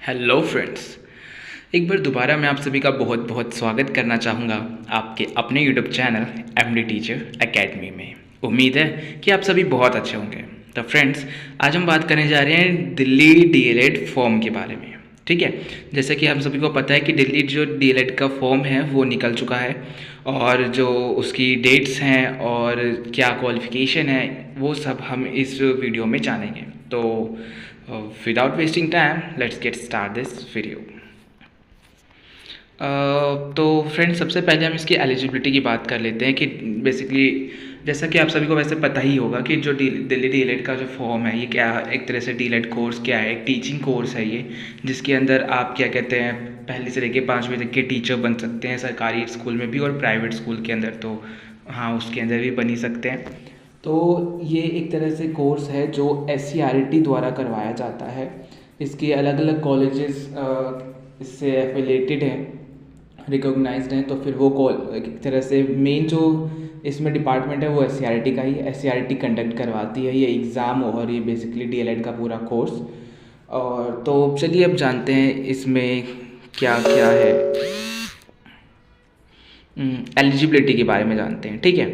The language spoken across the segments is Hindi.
Hello friends. एक बार दोबारा मैं आप सभी का बहुत बहुत स्वागत करना चाहूँगा आपके अपने YouTube channel MD teacher academy में। उम्मीद है कि आप सभी बहुत अच्छे होंगे। तो फ्रेंड्स, आज हम बात करने जा रहे हैं दिल्ली डीएलएड फॉर्म के बारे में। ठीक है, जैसे कि हम सभी को पता है कि दिल्ली जो डीएलएड का फॉर्म है वो निकल चुका है और जो उसकी डेट्स हैं और क्या क्वालिफ़िकेशन है वो सब हम इस वीडियो में जानेंगे। तो without wasting time let's get start this video. तो फ्रेंड्स, सबसे पहले हम इसकी एलिजिबिलिटी की बात कर लेते हैं कि बेसिकली जैसा कि आप सभी को वैसे पता ही होगा कि जो दिल्ली डीएलएड का जो फॉर्म है ये क्या एक तरह से डीएलएड कोर्स क्या है, एक टीचिंग कोर्स है ये, जिसके अंदर आप क्या कहते हैं पहले से लेकर 5वीं तक के टीचर बन सकते हैं सरकारी स्कूल में भी और प्राइवेट स्कूल के अंदर तो हाँ उसके अंदर भी बन ही सकते हैं। तो ये एक तरह से कोर्स है जो SCRT द्वारा करवाया जाता है। इसके अलग अलग कॉलेजेस इससे एफिलेटेड हैं, रिकॉग्नाइज्ड हैं। तो फिर वो एक तरह से मेन जो इसमें डिपार्टमेंट है वो SCRT का ही है। SCRT कंडक्ट करवाती है ये एग्ज़ाम और ये बेसिकली डीएलएड का पूरा कोर्स। और तो चलिए अब जानते हैं इसमें क्या क्या है, एलिजिबिलिटी के बारे में जानते हैं। ठीक है,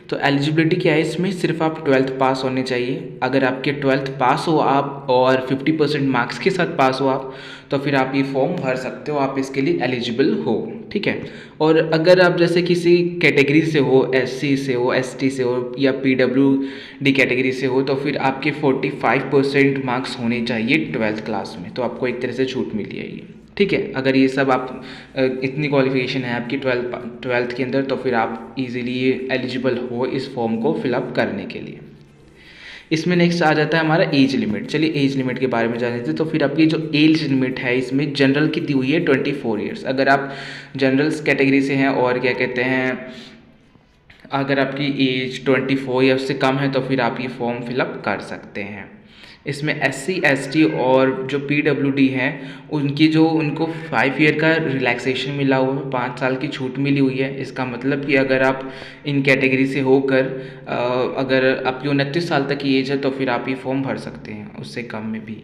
तो एलिजिबिलिटी क्या है इसमें, सिर्फ आप 12th पास होने चाहिए। अगर आपके 12th पास हो आप और 50% मार्क्स के साथ पास हो आप तो फिर आप ये फॉर्म भर सकते हो, आप इसके लिए एलिजिबल हो। ठीक है, और अगर आप जैसे किसी कैटेगरी से हो, SC से हो, ST से हो या PWD कैटेगरी से हो तो फिर आपके 45% मार्क्स होने चाहिए 12th क्लास में, तो आपको एक तरह से छूट मिली है ये। ठीक है, अगर ये सब आप इतनी क्वालिफिकेशन है आपकी 12th के अंदर तो फिर आप इजीली एलिजिबल हो इस फॉर्म को फिलअप करने के लिए। इसमें नेक्स्ट आ जाता है हमारा एज लिमिट। चलिए एज लिमिट के बारे में जान लेते हैं। तो फिर आपकी जो एज लिमिट है इसमें जनरल की दी हुई है 24 ईयर्स। अगर आप जनरल्स कैटेगरी से हैं और क्या कहते हैं अगर आपकी एज 24 ईयर्स से कम है तो फिर आप ये फॉर्म फिलअप कर सकते हैं। इसमें SC ST और जो PWD हैं उनको 5 ईयर का रिलैक्सेशन मिला हुआ है, 5 साल की छूट मिली हुई है। इसका मतलब कि अगर आप इन कैटेगरी से होकर अगर आपकी 29 साल तक की एज है तो फिर आप ये फॉर्म भर सकते हैं, उससे कम में भी।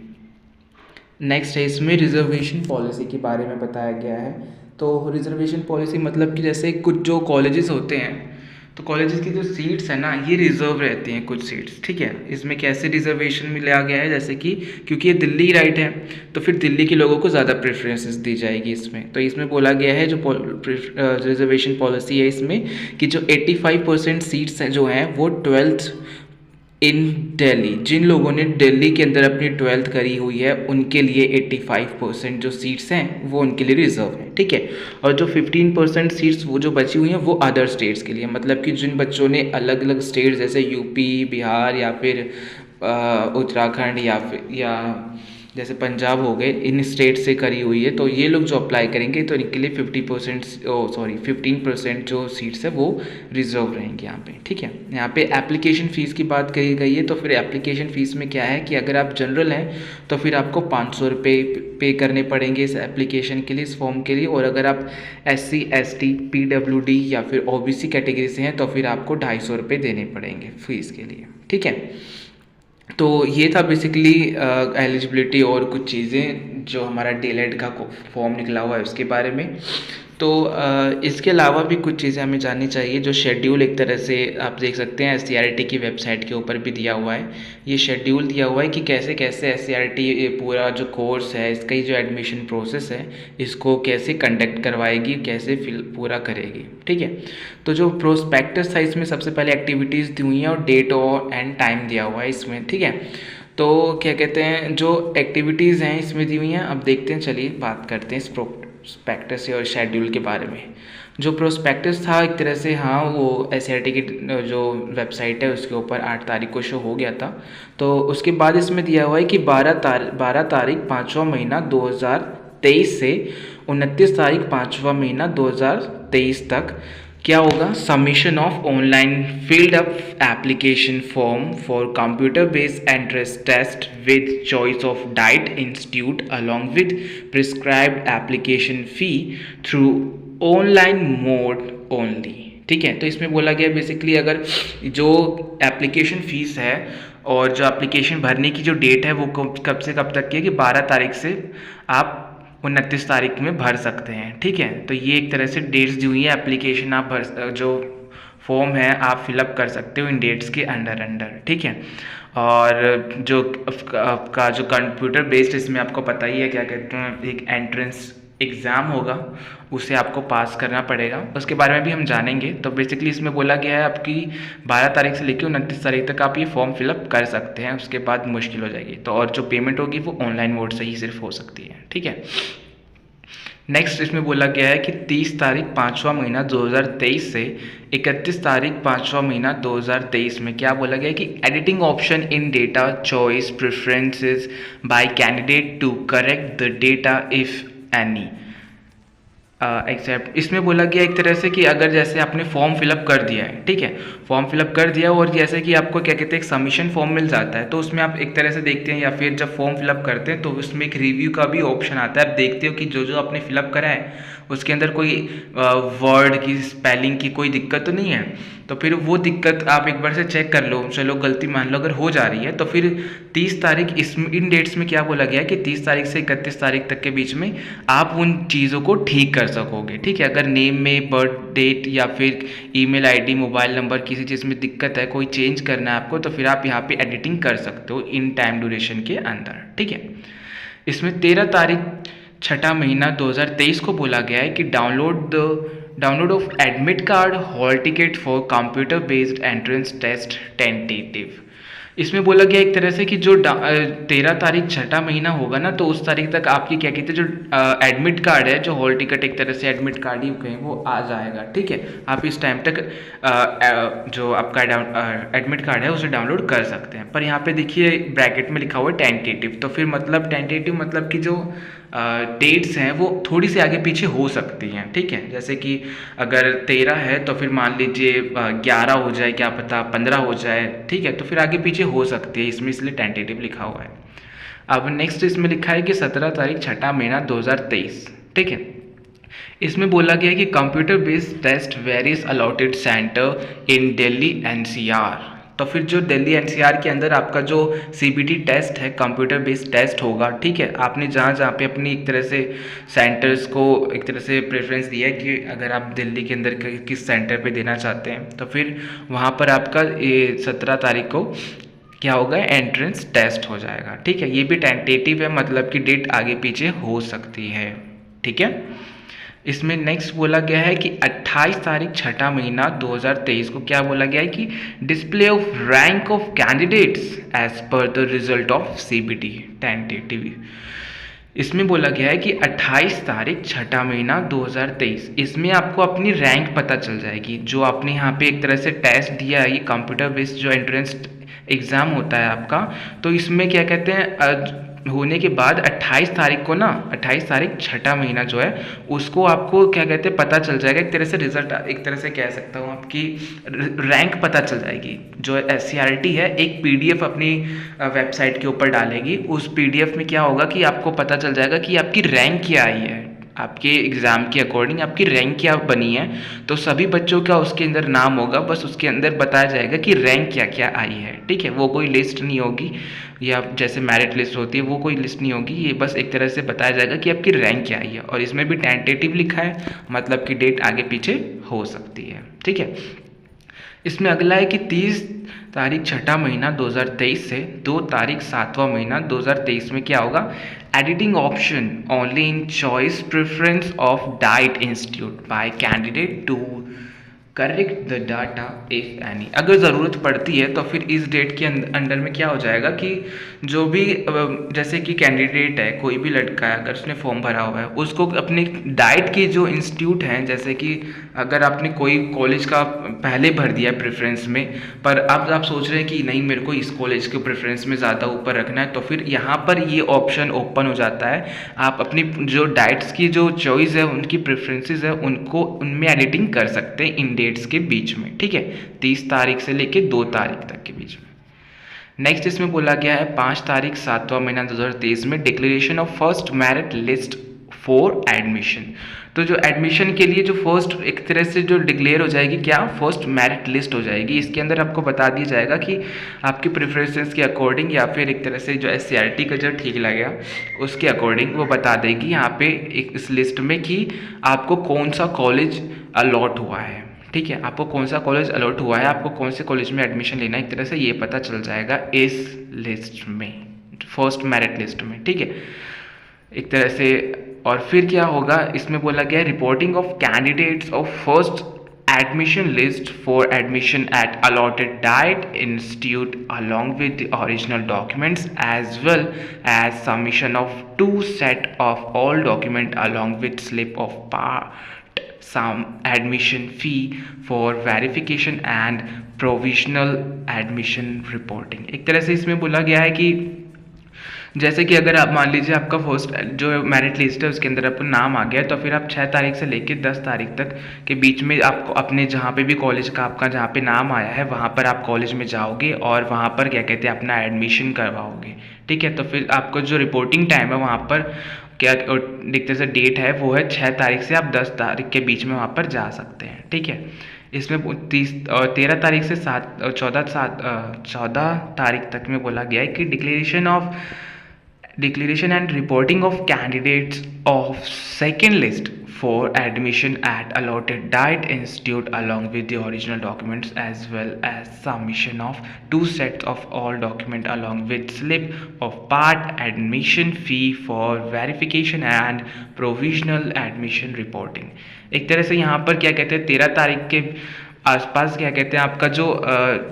नेक्स्ट है इसमें रिजर्वेशन पॉलिसी के बारे में बताया गया है। तो रिजर्वेशन पॉलिसी मतलब कि जैसे कुछ जो कॉलेजेस होते हैं तो कॉलेजेस की जो सीट्स हैं ना ये रिजर्व रहती हैं कुछ सीट्स। ठीक है, इसमें कैसे रिजर्वेशन में लिया गया है जैसे कि क्योंकि ये दिल्ली राइट है तो फिर दिल्ली के लोगों को ज़्यादा प्रेफरेंसेस दी जाएगी इसमें। तो इसमें बोला गया है जो रिजर्वेशन पॉलिसी है इसमें कि जो 85% सीट्स हैं जो हैं वो 12th इन दिल्ली, जिन लोगों ने दिल्ली के अंदर अपनी 12th करी हुई है उनके लिए 85% जो सीट्स हैं वो उनके लिए रिजर्व हैं। ठीक है, और जो 15% सीट्स वो जो बची हुई हैं वो अदर स्टेट्स के लिए, मतलब कि जिन बच्चों ने अलग अलग स्टेट जैसे यूपी, बिहार या फिर उत्तराखंड या जैसे पंजाब हो गए, इन स्टेट से करी हुई है तो ये लोग जो अप्लाई करेंगे तो इनके लिए 15% जो सीट्स है वो रिजर्व रहेंगे यहाँ पे। ठीक है, यहाँ पे एप्लीकेशन फ़ीस की बात करी गई है। तो फिर एप्लीकेशन फ़ीस में क्या है कि अगर आप जनरल हैं तो फिर आपको 500 रुपये पे करने पड़ेंगे इस एप्लीकेशन के लिए, इस फॉर्म के लिए। और अगर आप SC ST PWD या फिर OBC कैटेगरी से हैं तो फिर आपको 250 रुपये देने पड़ेंगे फ़ीस के लिए। ठीक है, तो ये था बेसिकली एलिजिबिलिटी और कुछ चीज़ें जो हमारा डीएलएड का फॉर्म निकला हुआ है उसके बारे में। तो इसके अलावा भी कुछ चीज़ें हमें जाननी चाहिए। जो शेड्यूल एक तरह से आप देख सकते हैं SCRT की वेबसाइट के ऊपर भी दिया हुआ है, ये शेड्यूल दिया हुआ है कि कैसे कैसे SCRT पूरा जो कोर्स है इसका ही जो एडमिशन प्रोसेस है इसको कैसे कंडक्ट करवाएगी, कैसे पूरा करेगी। ठीक है, तो जो प्रोस्पेक्टस था इसमें सबसे पहले एक्टिविटीज़ दी हुई हैं और डेट और एंड टाइम दिया हुआ है इसमें। ठीक है, तो क्या कहते हैं जो एक्टिविटीज़ हैं इसमें दी हुई हैं, अब देखते हैं, चलिए बात करते हैं इस प्रोस्पेक्टस और शेड्यूल के बारे में। जो प्रोस्पेक्टस था एक तरह से हाँ वो SCRT की जो वेबसाइट है उसके ऊपर 8 तारीख को शो हो गया था। तो उसके बाद इसमें दिया हुआ है कि 12 तारीख 5वां महीना 2023 से 29 तारीख 5वां महीना 2023 तक क्या होगा, submission of online filled up application form for computer based entrance test with choice of DIET institute along with prescribed application fee through online mode only. ठीक है। तो इसमें बोला गया बेसिकली अगर जो एप्लीकेशन फ़ीस है और जो एप्लीकेशन भरने की जो डेट है वो कब से कब तक की है कि 12 तारीख से आप 29 तारीख में भर सकते हैं। ठीक है, तो ये एक तरह से डेट्स दी हुई है, एप्लीकेशन आप भर जो फॉर्म है आप फिलअप कर सकते हो इन डेट्स के अंडर। ठीक है, और जो आपका जो कंप्यूटर बेस्ड, इसमें आपको पता ही है क्या कहते हैं, एक एंट्रेंस एग्ज़ाम होगा, उसे आपको पास करना पड़ेगा, उसके बारे में भी हम जानेंगे। तो बेसिकली इसमें बोला गया है आपकी 12 तारीख से लेकर 29 तारीख तक आप ये फॉर्म फिलअप कर सकते हैं, उसके बाद मुश्किल हो जाएगी। तो और जो पेमेंट होगी वो ऑनलाइन मोड से ही सिर्फ हो सकती है। ठीक है, नेक्स्ट इसमें बोला गया है कि 30 तारीख 5वां महीना 2023 से 31 तारीख 5वां महीना 2023 में क्या बोला गया है कि editing option in data choice preferences by candidate to correct the data if any except. इसमें बोला गया एक तरह से कि अगर जैसे आपने फॉर्म फिलअप कर दिया है, ठीक है, फॉर्म फिलअप कर दिया और जैसे कि आपको क्या कहते हैं एक सबमिशन फॉर्म मिल जाता है, तो उसमें आप एक तरह से देखते हैं या फिर जब फॉर्म फिलअप करते हैं तो उसमें एक रिव्यू का भी ऑप्शन आता है। आप देखते हो कि जो जो आपने फिलअप करा है उसके अंदर कोई वर्ड की स्पेलिंग की कोई दिक्कत तो नहीं है, तो फिर वो दिक्कत आप एक बार से चेक कर लो। चलो गलती मान लो अगर हो जा रही है तो फिर 30 तारीख इन डेट्स में क्या बोला गया है कि 30 तारीख से 31 तारीख तक के बीच में आप उन चीज़ों को ठीक कर सकोगे। ठीक है, अगर नेम में बर्थ डेट या फिर ईमेल आईडी मोबाइल नंबर किसी चीज़ में दिक्कत है, कोई चेंज करना है आपको, तो फिर आप यहाँ पे एडिटिंग कर सकते हो इन टाइम ड्यूरेशन के अंदर। ठीक है, इसमें 13 तारीख 6वां महीना 2023 को बोला गया है कि download of admit card hall ticket for computer based entrance test tentative. इसमें बोला गया एक तरह से कि जो 13 तारीख 6वां महीना होगा ना, तो उस तारीख तक आपकी क्या कहते हैं जो एडमिट कार्ड है, जो हॉल टिकट एक तरह से एडमिट कार्ड ही कहें, वो आ जाएगा। ठीक है, आप इस टाइम तक जो आपका एडमिट कार्ड है उसे डाउनलोड कर सकते हैं। पर यहाँ पे देखिए ब्रैकेट में लिखा हुआ है टेंटेटिव, तो फिर मतलब टेंटेटिव मतलब कि जो डेट्स हैं वो थोड़ी सी आगे पीछे हो सकती हैं। ठीक है, जैसे कि अगर 13 है तो फिर मान लीजिए 11 हो जाए, क्या पता 15 हो जाए। ठीक है, तो फिर आगे पीछे हो सकती है इसमें, इसलिए टेंटेटिव लिखा हुआ है। अब नेक्स्ट इसमें लिखा है कि 17 तारीख 6वां महीना 2023। ठीक है, इसमें बोला गया है कि computer based test various allotted centre in Delhi NCR. तो फिर जो दिल्ली एनसीआर के अंदर आपका जो सीबीटी टेस्ट है, कंप्यूटर बेस्ड टेस्ट होगा। ठीक है, आपने जहाँ जहाँ पे अपनी एक तरह से सेंटर्स को एक तरह से प्रेफरेंस दिया है कि अगर आप दिल्ली के अंदर किस सेंटर पे देना चाहते हैं, तो फिर वहाँ पर आपका 17 तारीख को क्या होगा, एंट्रेंस टेस्ट हो जाएगा। ठीक है, ये भी टेंटेटिव है, मतलब कि डेट आगे पीछे हो सकती है। ठीक है, इसमें नेक्स्ट बोला गया है कि 28 तारीख 6वां महीना 2023 को क्या बोला गया है कि display of rank of candidates as per the result of CBT tentative. इसमें बोला गया है कि 28 तारीख 6वां महीना 2023, इसमें आपको अपनी रैंक पता चल जाएगी। जो आपने यहाँ पे एक तरह से टेस्ट दिया है, ये कंप्यूटर बेस्ड जो एंट्रेंस एग्ज़ाम होता है आपका, तो इसमें क्या कहते हैं होने के बाद 28 तारीख को ना, 28 तारीख 6वां महीना जो है उसको आपको क्या कहते हैं पता चल जाएगा, एक तरह से रिजल्ट, एक तरह से कह सकता हूँ आपकी रैंक पता चल जाएगी। जो एससीईआरटी है एक पीडीएफ अपनी वेबसाइट के ऊपर डालेगी, उस पीडीएफ में क्या होगा कि आपको पता चल जाएगा कि आपकी रैंक क्या आई है, आपके एग्ज़ाम के अकॉर्डिंग आपकी रैंक क्या बनी है। तो सभी बच्चों का उसके अंदर नाम होगा, बस उसके अंदर बताया जाएगा कि रैंक क्या क्या आई है। ठीक है, वो कोई लिस्ट नहीं होगी, या जैसे मेरिट लिस्ट होती है वो कोई लिस्ट नहीं होगी, ये बस एक तरह से बताया जाएगा कि आपकी रैंक क्या आई है। और इसमें भी टेंटेटिव लिखा है, मतलब कि डेट आगे पीछे हो सकती है। ठीक है, इसमें अगला है कि 30 तारीख 6वां महीना 2023 से 2 तारीख 7वां महीना 2023 में क्या होगा, editing option only in choice preference of DIET institute by candidate to correct the data if any. अगर ज़रूरत पड़ती है तो फिर इस डेट के अंडर में क्या हो जाएगा कि जो भी जैसे कि कैंडिडेट है, कोई भी लड़का है, अगर उसने फॉर्म भरा हुआ है, उसको अपनी डाइट के जो इंस्टीट्यूट हैं, जैसे कि अगर आपने कोई कॉलेज का पहले भर दिया है प्रेफरेंस में, पर अब आप सोच रहे हैं कि नहीं मेरे को इस कॉलेज के प्रेफरेंस में ज़्यादा ऊपर रखना है, तो फिर यहाँ पर ये ऑप्शन ओपन हो जाता है। आप अपनी जो डाइट्स की जो चॉइस है, उनकी प्रेफरेंसेस है, उनको उनमें एडिटिंग कर सकते हैं इन डेट्स के बीच में। ठीक है, 30 तारीख से लेके 2 तारीख तक के बीच में। नेक्स्ट इसमें बोला गया है 5 तारीख 7वां महीना 2023 में declaration of first merit list for admission. तो जो एडमिशन के लिए जो फर्स्ट एक तरह से जो डिक्लेयर हो जाएगी क्या, फर्स्ट मेरिट लिस्ट हो जाएगी। इसके अंदर आपको बता दिया जाएगा कि आपकी प्रेफरेंसेस के अकॉर्डिंग या फिर एक तरह से जो SCRT का जो ठीक लगेगा उसके अकॉर्डिंग वो बता देगी यहाँ पे एक इस लिस्ट में कि आपको कौन सा कॉलेज अलॉट हुआ है। ठीक है, आपको कौन सा कॉलेज अलॉट हुआ है, आपको कौन से कॉलेज में एडमिशन लेना है, एक तरह से ये पता चल जाएगा इस लिस्ट में, फर्स्ट मेरिट लिस्ट में। ठीक है, एक तरह से। और फिर क्या होगा, इसमें बोला गया है reporting of candidates of first admission list for admission at allotted diet institute along with the original documents as well as submission of 2 set of all document along with slip of part some admission fee for verification and provisional admission reporting। एक तरह से इसमें बोला गया है कि जैसे कि अगर आप मान लीजिए आपका फर्स्ट जो मेरिट लिस्ट है उसके अंदर आपका नाम आ गया, तो फिर आप 6 तारीख से लेकर 10 तारीख तक के बीच में आपको अपने जहाँ पे भी कॉलेज का आपका जहाँ पे नाम आया है वहाँ पर आप कॉलेज में जाओगे और वहाँ पर क्या कहते हैं अपना एडमिशन करवाओगे। ठीक है, तो फिर आपको जो रिपोर्टिंग टाइम है वहाँ पर क्या देखते से डेट है वो है 6 तारीख से आप 10 तारीख के बीच में वहाँ पर जा सकते हैं। ठीक है, इसमें 13 तारीख से 14 तारीख तक में बोला गया है कि declaration and reporting of candidates of second list for admission at allotted diet institute along with the original documents as well as submission of 2 sets of all document along with slip of part admission fee for verification and provisional admission reporting। एक तरह से यहाँ पर क्या कहते हैं 13 तारीख के आसपास क्या कहते हैं आपका जो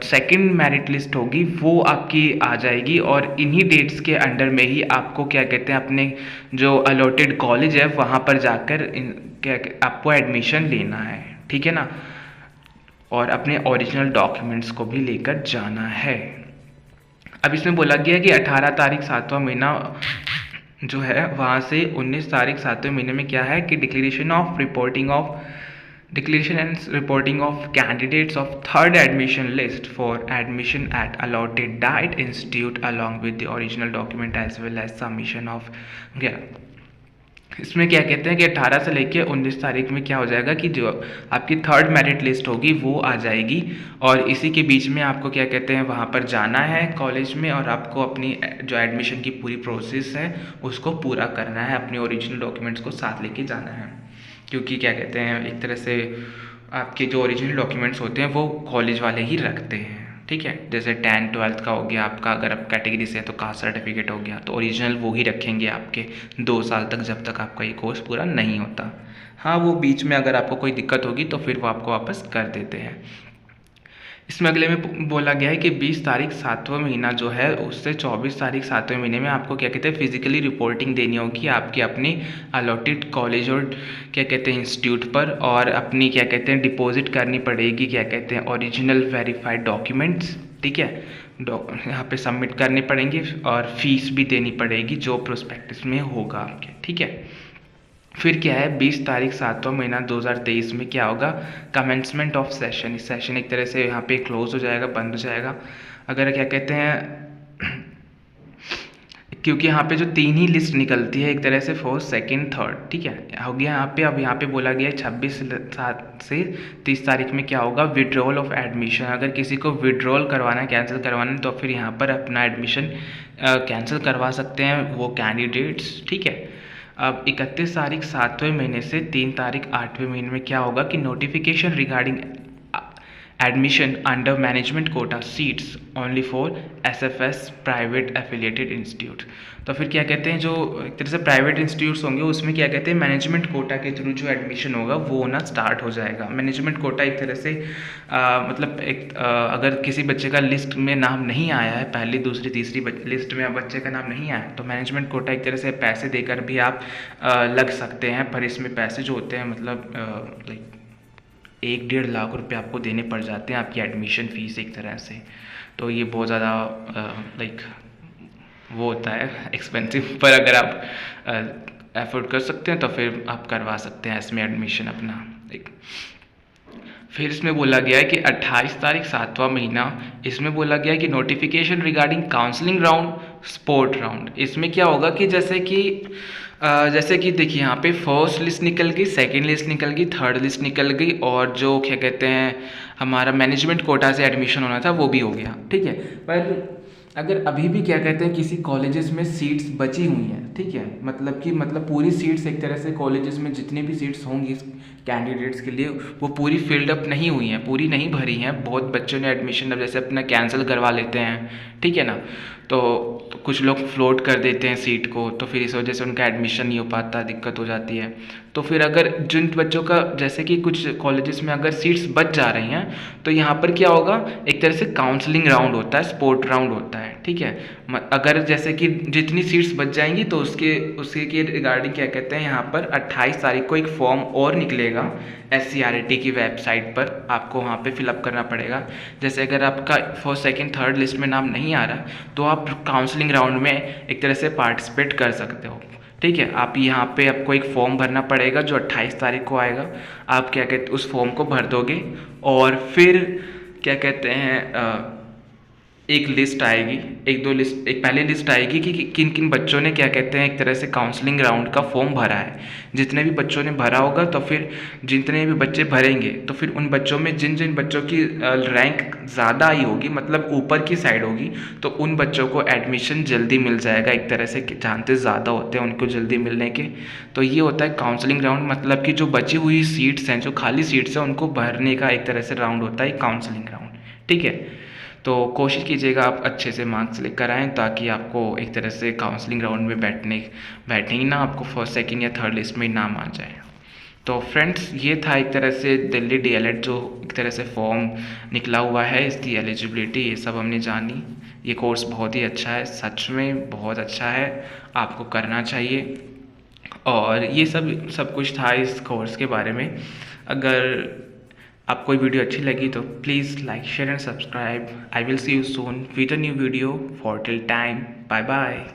सेकंड मेरिट लिस्ट होगी वो आपकी आ जाएगी और इन्हीं डेट्स के अंडर में ही आपको क्या कहते हैं अपने जो अलॉटेड कॉलेज है वहाँ पर जाकर क्या आपको एडमिशन लेना है। ठीक है ना, और अपने ओरिजिनल डॉक्यूमेंट्स को भी लेकर जाना है। अब इसमें बोला गया कि 18 तारीख 7वां महीना जो है वहाँ से 19 तारीख 7वें महीने में क्या है कि declaration and reporting of candidates of third admission list for admission at allotted diet institute along with the original document as well as submission of इसमें क्या कहते हैं कि 18 से लेके 19 तारीख में क्या हो जाएगा कि जो आपकी थर्ड मेरिट लिस्ट होगी वो आ जाएगी और इसी के बीच में आपको क्या कहते हैं वहाँ पर जाना है कॉलेज में और आपको अपनी जो एडमिशन की पूरी प्रोसेस है उसको पूरा करना है, अपने ओरिजिनल डॉक्यूमेंट्स को साथ लेके जाना है। क्योंकि क्या कहते हैं एक तरह से आपके जो ओरिजिनल डॉक्यूमेंट्स होते हैं वो कॉलेज वाले ही रखते हैं। ठीक है, जैसे 10th 12th का हो गया आपका, अगर आप कैटेगरी से है तो कास्ट सर्टिफिकेट हो गया, तो ओरिजिनल वो ही रखेंगे आपके 2 साल तक जब तक आपका ये कोर्स पूरा नहीं होता। हाँ, वो बीच में अगर आपको कोई दिक्कत होगी तो फिर वो आपको वापस कर देते हैं। इसमें अगले में बोला गया है कि 20 तारीख 7वां महीना जो है उससे 24 तारीख 7वें महीने में आपको क्या कहते हैं फिजिकली रिपोर्टिंग देनी होगी आपकी अपनी अलॉटेड कॉलेज और क्या कहते हैं इंस्टीट्यूट पर, और अपनी क्या कहते हैं डिपॉजिट करनी पड़ेगी क्या कहते हैं ओरिजिनल वेरीफाइड डॉक्यूमेंट्स। ठीक है, यहाँ पे सबमिट करने पड़ेंगे और फीस भी देनी पड़ेगी जो प्रोस्पेक्टस में होगा आपके। ठीक है, फिर क्या है 20 तारीख 7वां महीना 2023 में क्या होगा कमेंसमेंट ऑफ सेशन। इस सेशन एक तरह से यहाँ पे क्लोज हो जाएगा, बंद हो जाएगा। अगर क्या कहते हैं क्योंकि यहाँ पे जो 3 ही लिस्ट निकलती है एक तरह से फर्स्ट सेकंड थर्ड। ठीक है, हो गया यहाँ पे। अब यहाँ पे बोला गया है 26 से 30 तारीख में क्या होगा विड्रॉल ऑफ एडमिशन। अगर किसी को विड्रॉल करवाना है, कैंसिल करवाना है, तो फिर यहाँ पर अपना एडमिशन कैंसिल करवा सकते हैं वो कैंडिडेट्स। ठीक है, अब 31 तारीख 7वें महीने से 3 तारीख 8वें महीने में क्या होगा कि notification regarding admission under management quota seats only for SFS private affiliated institute. तो फिर क्या कहते हैं जो एक तरह से प्राइवेट इंस्टीट्यूट्स होंगे उसमें क्या कहते हैं मैनेजमेंट कोटा के थ्रू जो एडमिशन होगा वो होना स्टार्ट हो जाएगा। मैनेजमेंट कोटा एक तरह से मतलब अगर किसी बच्चे का लिस्ट में नाम नहीं आया है, पहली दूसरी तीसरी लिस्ट में बच्चे का नाम नहीं आया है, तो मैनेजमेंट कोटा एक तरह से पैसे देकर भी आप लग सकते हैं। पर इसमें पैसे जो होते हैं मतलब लाइक 1-1.5 लाख रुपए आपको देने पड़ जाते हैं आपकी एडमिशन फ़ीस एक तरह से। तो ये बहुत ज़्यादा लाइक वो होता है एक्सपेंसिव, पर अगर आप एफोर्ड कर सकते हैं तो फिर आप करवा सकते हैं इसमें एडमिशन अपना। एक फिर इसमें बोला गया है कि 28 तारीख 7वां महीना इसमें बोला गया है कि notification regarding counselling round sport round. इसमें क्या होगा कि जैसे कि देखिए यहाँ पे फर्स्ट लिस्ट निकल गई, सेकंड लिस्ट निकल गई, थर्ड लिस्ट निकल गई, और जो क्या कहते हैं हमारा मैनेजमेंट कोटा से एडमिशन होना था वो भी हो गया, ठीक है। पर अगर अभी भी क्या कहते हैं किसी कॉलेजेस में सीट्स बची हुई हैं, ठीक है, मतलब पूरी सीट्स एक तरह से कॉलेजेस में जितनी भी सीट्स होंगी कैंडिडेट्स के लिए वो पूरी फिल्ड अप नहीं हुई हैं, पूरी नहीं भरी हैं, बहुत बच्चों ने एडमिशन अब जैसे अपना कैंसिल करवा लेते हैं, ठीक है ना। तो कुछ लोग फ्लोट कर देते हैं सीट को, तो फिर इस वजह से उनका एडमिशन नहीं हो पाता, दिक्कत हो जाती है। तो फिर अगर जिन बच्चों का जैसे कि कुछ कॉलेजेस में अगर सीट्स बच जा रही हैं तो यहाँ पर क्या होगा, एक तरह से काउंसलिंग राउंड होता है, स्पोर्ट राउंड होता है, ठीक है। अगर जैसे कि जितनी सीट्स बच जाएंगी तो उसके के रिगार्डिंग क्या कहते हैं यहाँ पर 28 तारीख को एक फॉर्म और निकलेगा SCRT की वेबसाइट पर, आपको वहाँ पे फिलअप करना पड़ेगा। जैसे अगर आपका फर्स्ट सेकंड थर्ड लिस्ट में नाम नहीं आ रहा तो आप काउंसलिंग राउंड में एक तरह से पार्टिसिपेट कर सकते हो, ठीक है। आप यहाँ पे आपको एक फॉर्म भरना पड़ेगा जो 28 तारीख को आएगा। आप क्या कहते उस फॉर्म को भर दोगे और फिर क्या कहते हैं एक लिस्ट आएगी, एक पहले लिस्ट आएगी कि किन किन बच्चों ने क्या कहते हैं एक तरह से काउंसलिंग राउंड का फॉर्म भरा है। जितने भी बच्चों ने भरा होगा तो फिर जितने भी बच्चे भरेंगे तो फिर उन बच्चों में जिन जिन बच्चों की रैंक ज़्यादा आई होगी, मतलब ऊपर की साइड होगी, तो उन बच्चों को एडमिशन जल्दी मिल जाएगा, एक तरह से चांसेस ज़्यादा होते हैं उनको जल्दी मिलने के। तो ये होता है काउंसलिंग राउंड, मतलब कि जो बची हुई सीट्स हैं, जो खाली सीट्स हैं, उनको भरने का एक तरह से राउंड होता है काउंसलिंग राउंड, ठीक है। तो कोशिश कीजिएगा आप अच्छे से मार्क्स लेकर आएँ ताकि आपको एक तरह से काउंसलिंग राउंड में बैठने ही ना आपको फर्स्ट सेकंड या थर्ड लिस्ट में ही नाम आ जाए। तो फ्रेंड्स ये था एक तरह से दिल्ली DLED जो एक तरह से फॉर्म निकला हुआ है, इसकी एलिजिबिलिटी ये सब हमने जानी। ये कोर्स बहुत ही अच्छा है, सच में बहुत अच्छा है, आपको करना चाहिए। और ये सब कुछ था इस कोर्स के बारे में। अगर आपको ये वीडियो अच्छी लगी तो please like share and subscribe. I will see you soon with a new video. For till time, bye bye.